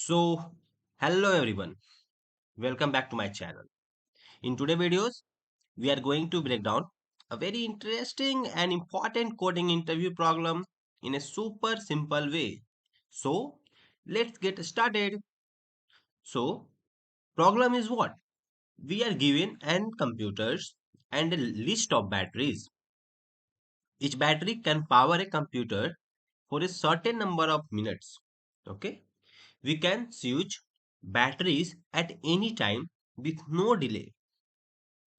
So, hello everyone, welcome back to my channel. In today's videos, we are going to break down a very interesting and important coding interview problem in a super simple way. So, let's get started. So, problem is what? We are given n computers and a list of batteries. Each battery can power a computer for a certain number of minutes. Okay? We can switch batteries at any time with no delay.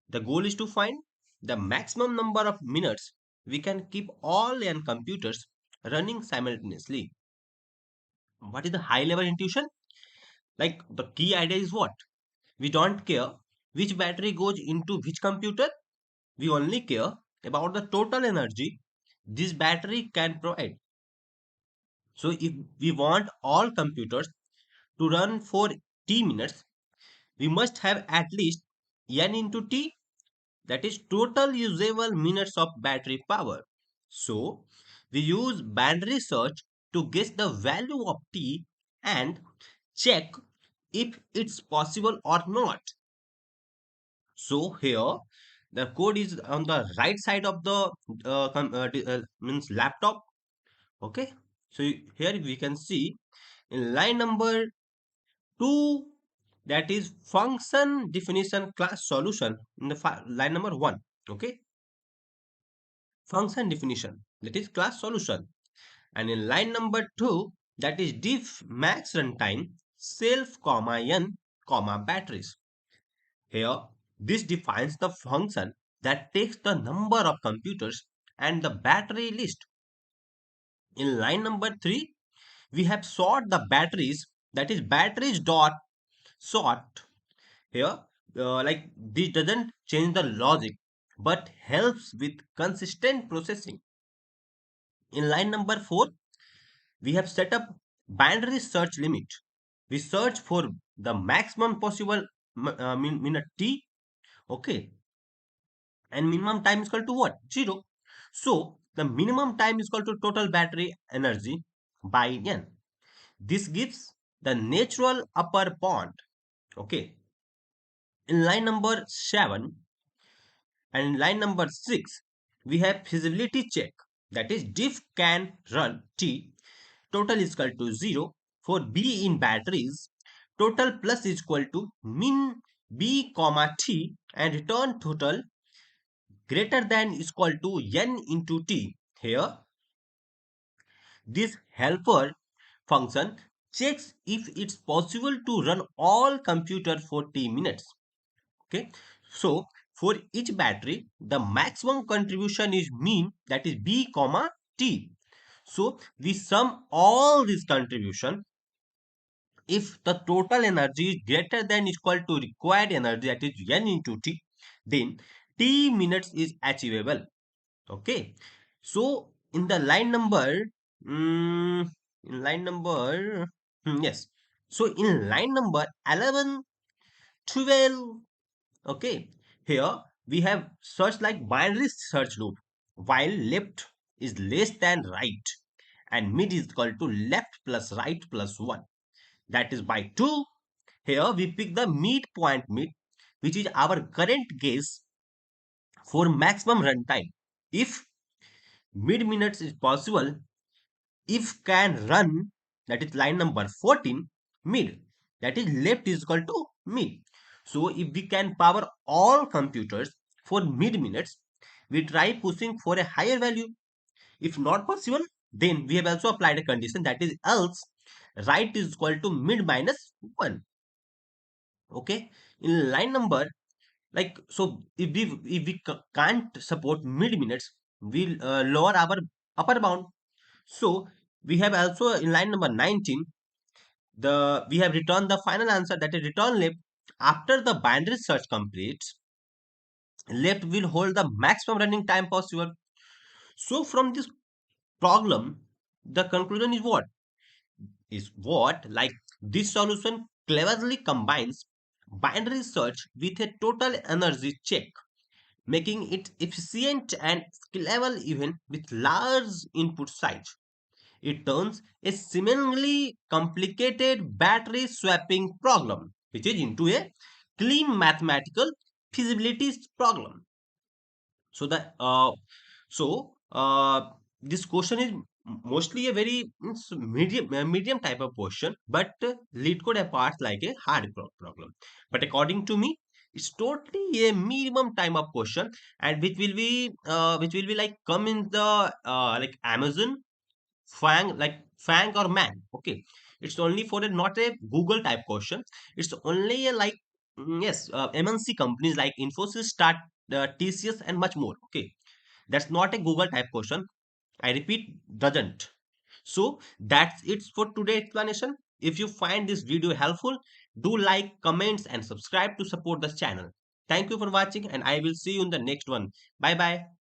The goal is to find the maximum number of minutes we can keep all n computers running simultaneously. What is the high level intuition? Like the key idea is what? We don't care which battery goes into which computer. We only care about the total energy this battery can provide. So if we want all computers to run for t minutes, we must have at least n into t, that is total usable minutes of battery power. So we use binary search to guess the value of t and check if it's possible or not. So here the code is on the right side of the means laptop. Okay, so here we can see in line number 2, that is function definition class solution in the line number 1. Okay, function definition, that is class solution. And in line number 2, that is diff max runtime self comma n comma batteries. Here this defines the function that takes the number of computers and the battery list. In line number 3, we have sort the batteries, that is batteries dot sort. Here like this doesn't change the logic but helps with consistent processing. In line number 4, we have set up binary search limit. We search for the maximum possible minute t. Okay, and minimum time is equal to what? 0. So the minimum time is equal to total battery energy by n. This gives the natural upper bound. Okay, in line number 7 and in line number 6, we have feasibility check, that is diff can run t total is equal to 0 for b in batteries, total plus is equal to min b comma t, and return total greater than is equal to n into t. Here this helper function checks if it's possible to run all computer for t minutes. Okay, so for each battery the maximum contribution is mean, that is b comma t. So we sum all this contribution. If the total energy is greater than equal to required energy, that is n into t, then t minutes is achievable. Okay, so in the line number in line number yes, so in line number 11, 12. Okay, here we have search like binary search loop. While left is less than right and mid is equal to left plus right plus 1, that is by 2. Here we pick the midpoint mid, which is our current guess for maximum runtime. If mid minutes is possible, if can run, that is line number 14, mid, that is left is equal to mid. So if we can power all computers for mid minutes, we try pushing for a higher value. If not possible, then we have also applied a condition, that is else right is equal to mid minus 1. Okay, in line number, like, so if we can't support mid minutes, we'll lower our upper bound. So we have also in line number 19, the we have returned the final answer, that is return left. After the binary search completes, left will hold the maximum running time possible. So from this problem, the conclusion is what, like, this solution cleverly combines binary search with a total energy check, making it efficient and scalable even with large input size. It turns a seemingly complicated battery swapping problem, which is into a clean mathematical feasibility problem. So the so this question is mostly a very medium type of question, but lead code apart like a hard problem. But according to me, it's totally a minimum time of question, and which will be like come in the like Amazon Fang or Man. Okay, it's only for a not a Google type question. It's only a like yes, MNC companies like Infosys, Start, TCS, and much more. Okay, that's not a Google type question. I repeat, doesn't. So that's it for today's explanation. If you find this video helpful, do like, comments, and subscribe to support the channel. Thank you for watching, and I will see you in the next one. Bye bye.